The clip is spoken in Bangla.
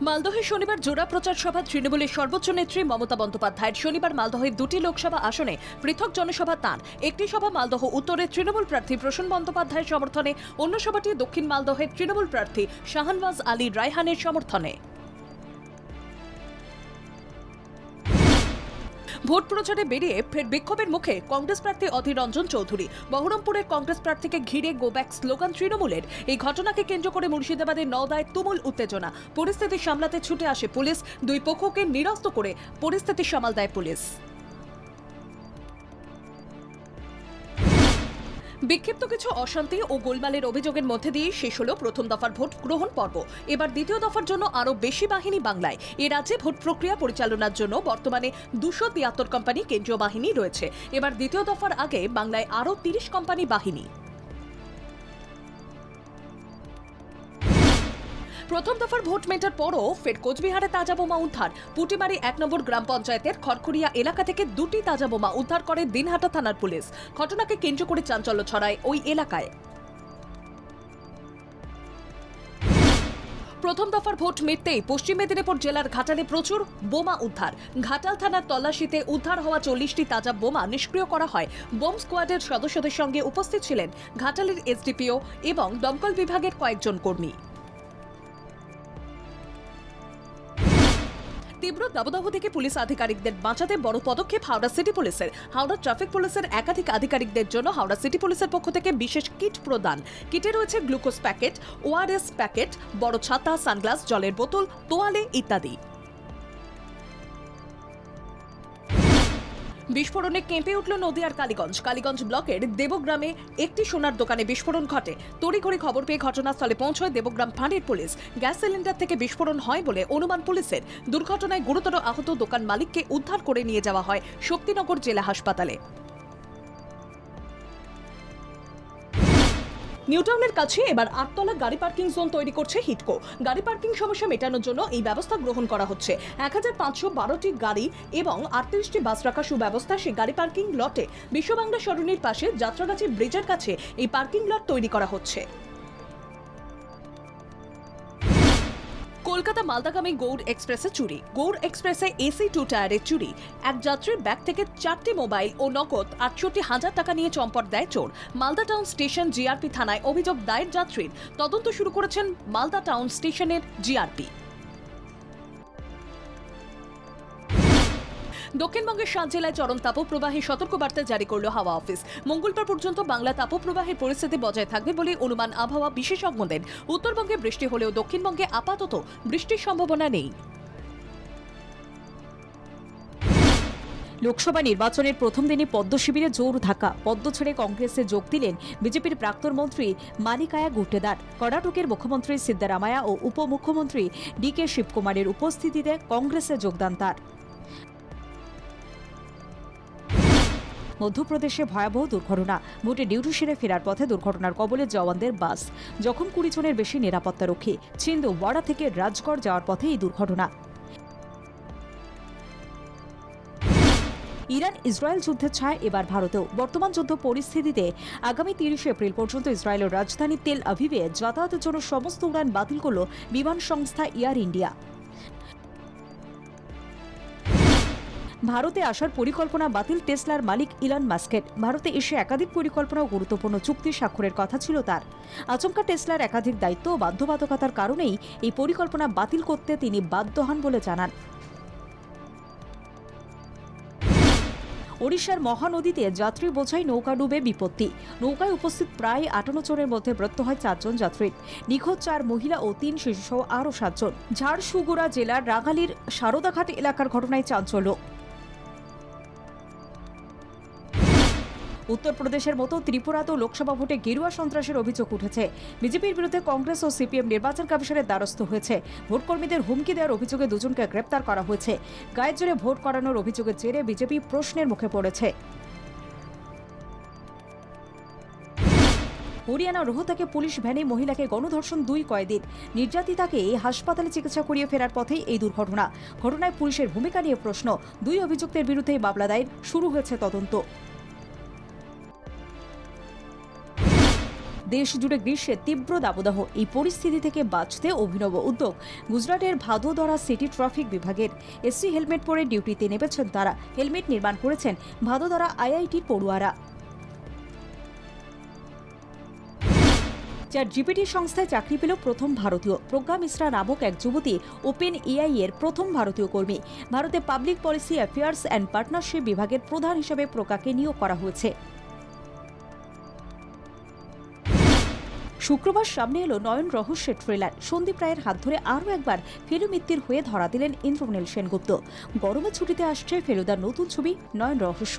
মালদহে শনিবার জোড়া প্রচার সভা তৃণমূলের সর্বোচ্চ নেত্রী মমতা বন্দ্যোপাধ্যায়ের। শনিবার মালদহের দুটি লোকসভা আসনে পৃথক জনসভা তাঁর। একটি সভা মালদহ উত্তরের তৃণমূল প্রার্থী প্রসূন বন্দ্যোপাধ্যায়ের সমর্থনে, অন্য সভাটি দক্ষিণ মালদহের তৃণমূল প্রার্থী শাহনওয়াজ আলী রায়হানের সমর্থনে। ভোট প্রচারে বেরিয়ে ফের বিক্ষোভের মুখে কংগ্রেস প্রার্থী অধীর রঞ্জন চৌধুরী। বহরমপুরের কংগ্রেস প্রার্থীকে ঘিরে গো ব্যাক স্লোগান তৃণমূলের। এই ঘটনাকে কেন্দ্র করে মুর্শিদাবাদের নওদায় তুমুল উত্তেজনা। পরিস্থিতি সামলাতে ছুটে আসে পুলিশ। দুই পক্ষকে নিরস্ত করে পরিস্থিতি সামাল দেয় পুলিশ। বিক্ষিপ্ত কিছু অশান্তি ও গোলমালের অভিযোগের মধ্যে দিয়ে শেষ হলো প্রথম দফার ভোট গ্রহণ পর্ব। এবার দ্বিতীয় দফার জন্য আরও বেশি বাহিনী বাংলায়। এ রাজ্যে ভোট প্রক্রিয়া পরিচালনার জন্য বর্তমানে 273 কোম্পানি কেন্দ্রীয় বাহিনী রয়েছে। এবার দ্বিতীয় দফার আগে বাংলায় আরও 30 কোম্পানি বাহিনী। প্রথম দফার ভোট মেটার পরও ফের কোচবিহারে তাজা বোমা উদ্ধার। পুটিমারি 1 নম্বর গ্রাম পঞ্চায়েতের খড়খড়িয়া এলাকা থেকে 2টি তাজা বোমা উদ্ধার করে দিনহাটা থানার পুলিশ। ঘটনাকে কেন্দ্র করে চাঞ্চল্য ছড়ায় ওই এলাকায়। প্রথম দফার ভোট মিটতেই পশ্চিম মেদিনীপুর জেলার ঘাটালে প্রচুর বোমা উদ্ধার। ঘাটাল থানার তল্লাশিতে উদ্ধার হওয়া 40টি তাজা বোমা নিষ্ক্রিয় করা হয়। বোম স্কোয়াডের সদস্যদের সঙ্গে উপস্থিত ছিলেন ঘাটালের এসডিপিও এবং দমকল বিভাগের কয়েকজন কর্মী। তীব্র দাবদাহ থেকে পুলিশ আধিকারিকদের বাঁচাতে বড় পদক্ষেপ হাওড়া সিটি পুলিশের। হাওড়া ট্রাফিক পুলিশের একাধিক আধিকারিকদের জন্য হাওড়া সিটি পুলিশের পক্ষ থেকে বিশেষ কিট প্রদান। কিটে রয়েছে গ্লুকোজ প্যাকেট, ওআরএস প্যাকেট, বড় ছাতা, সানগ্লাস, জলের বোতল, তোয়ালে ইত্যাদি। বিস্ফোরণে কেঁপে উঠল নদিয়ার কালীগঞ্জ। কালীগঞ্জ ব্লকের দেবগ্রামে একটি সোনার দোকানে বিস্ফোরণ ঘটে। তড়িঘড়ি খবর পেয়ে ঘটনাস্থলে পৌঁছয় দেবগ্রাম ফাঁড়ির পুলিশ। গ্যাস সিলিন্ডার থেকে বিস্ফোরণ হয় বলে অনুমান পুলিশের। দুর্ঘটনায় গুরুতর আহত দোকান মালিককে উদ্ধার করে নিয়ে যাওয়া হয় শক্তিনগর জেলা হাসপাতালে। নিউটাউনের কাছে এবার 8তলা গাড়ি পার্কিং জোন তৈরি করছে হিটকো। গাড়ি পার্কিং সমস্যা মেটানোর জন্য এই ব্যবস্থা গ্রহণ করা হচ্ছে। 1512টি গাড়ি এবং 38টি বাস রাখার সুব্যবস্থা সেই গাড়ি পার্কিং লটে। বিশ্ববাংলা সরণির পাশে যাত্রাগাছি ব্রিজের কাছে এই পার্কিং লট তৈরি করা হচ্ছে। কলকাতা মালদাগামী গৌড় এক্সপ্রেসে চুরি। গৌড় এক্সপ্রেসে এসি 2 টায়ারের চুরি। এক যাত্রীর ব্যাগ থেকে 4টি মোবাইল ও নগদ 68,000 টাকা নিয়ে চম্পট দেয় চোর। মালদা টাউন স্টেশন জিআরপি থানায় অভিযোগ দায়ের যাত্রীর। তদন্ত শুরু করেছেন মালদা টাউন স্টেশনের জিআরপি। দক্ষিণবঙ্গের 7 জেলায় চরম তাপপ্রবাহে সতর্কবার্তা জারি করল হাওয়া অফিস। মঙ্গলবার পর্যন্ত বাংলা তাপপ্রবাহের পরিস্থিতি বজায় থাকবে বলে অনুমান আবহাওয়া বিশেষজ্ঞদের। উত্তরবঙ্গে বৃষ্টি হলেও দক্ষিণবঙ্গে আপাতত বৃষ্টির সম্ভাবনা নেই। লোকসভা নির্বাচনের প্রথম দিনে পদ্ম শিবিরে জোর ধাক্কা। পদ্ম ছেড়ে কংগ্রেসে যোগ দিলেন বিজেপির প্রাক্তন মন্ত্রী মানিকায়া গুটেদার। কর্ণাটকের মুখ্যমন্ত্রী সিদ্দারামায়া ও উপমুখ্যমন্ত্রী ডিকে শিবকুমারের উপস্থিতিতে কংগ্রেসে যোগদান তার। মধ্যপ্রদেশে ভয়াবহ দুর্ঘটনা। ভোটে ডিউটি সেরে ফেরার পথে দুর্ঘটনার কবলে জওয়ানদের বাস। জখম 20 জনের বেশি নিরাপত্তারক্ষী। ছিন্দওয়াড়া থেকে রাজগড় যাওয়ার পথে এই দুর্ঘটনা। ইরান ইসরায়েল যুদ্ধের ছায়া এবার ভারতেও। বর্তমান যুদ্ধ পরিস্থিতিতে আগামী 30 এপ্রিল পর্যন্ত ইসরায়েলের রাজধানী তেল আভিভে যাতায়াতের জন্য সমস্ত উড়ান বাতিল করল বিমান সংস্থা এয়ার ইন্ডিয়া। ভারতে আসার পরিকল্পনা বাতিল টেসলার মালিক ইলন মাস্কের। ভারতে এসে একাধিক পরিকল্পনা ও গুরুত্বপূর্ণ চুক্তি স্বাক্ষরের কথা ছিল তার। আচমকা টেসলার একাধিক দায়িত্ব ও বাধ্যবাধকতার কারণেই এই পরিকল্পনা বাতিল করতে তিনি বাধ্য হন বলে জানান। ওড়িশার মহানদীতে যাত্রী বোঝাই নৌকা ডুবে বিপত্তি। নৌকায় উপস্থিত প্রায় 58 জনের মধ্যে মৃত্যু হয় 4 জন যাত্রীর। নিখোঁজ 4 মহিলা ও 3 শিশুসহ আরও 7 জন। ঝাড়সুগুড়া জেলার রাগালির সারদাঘাট এলাকার ঘটনায় চাঞ্চল্য। উত্তরপ্রদেশের মতো ত্রিপুরাতেও লোকসভা ভোটে গেরুয়া সন্ত্রাসের অভিযোগ উঠেছে। বিজেপির বিরুদ্ধে কংগ্রেস ও সিপিএম নির্বাচন কমিশনের দ্বারস্থ হয়েছে। ভোটকর্মীদের হুমকি দেওয়ার অভিযোগে 2 জনকে গ্রেপ্তার করা হয়েছে। গায়ের জোরে ভোট করানোর অভিযোগের জেরে বিজেপি প্রশ্নের মুখে পড়েছে। হরিয়ানা রোহতাকে পুলিশ ভ্যানে মহিলাকে গণধর্ষণ 2 কয়েদির। নির্যাতিতাকে হাসপাতালে চিকিৎসা করিয়ে ফেরার পথেই এই দুর্ঘটনা। ঘটনায় পুলিশের ভূমিকা নিয়ে প্রশ্ন। 2 অভিযুক্তের বিরুদ্ধে মামলা দায়ের, শুরু হয়েছে তদন্ত। দেশ জুড়ে গ্রীষ্মের তীব্র দাবদাহ, এই পরিস্থিতি থেকে বাঁচতে অভিনব উদ্যোগ গুজরাটের ভাদোদরা সিটি ট্রাফিক বিভাগের। এসি হেলমেট পরে ডিউটিতে নেমেছেন তারা। হেলমেট নির্মাণ করেছেন ভাদোদরা আইআইটির পড়ুয়ারা। ChatGPT সংস্থায় চাকরি পেল প্রথম ভারতীয়। প্রজ্ঞা মিশ্রা নামক এক যুবতী ওপেন এআই এর প্রথম ভারতীয় কর্মী। ভারতে public policy affairs and partnership বিভাগের প্রধান হিসেবে প্রজ্ঞাকে নিয়োগ করা হয়েছে। শুক্রবার সামনে এলো নয়ন রহস্যের ট্রেলার। সন্দীপ রায়ের হাত ধরে আরও একবার ফেলু মিত্তির হয়ে ধরা দিলেন ইন্দ্রনীল সেনগুপ্ত। গরমের ছুটিতে আসছে ফেলুদার নতুন ছবি নয়ন রহস্য।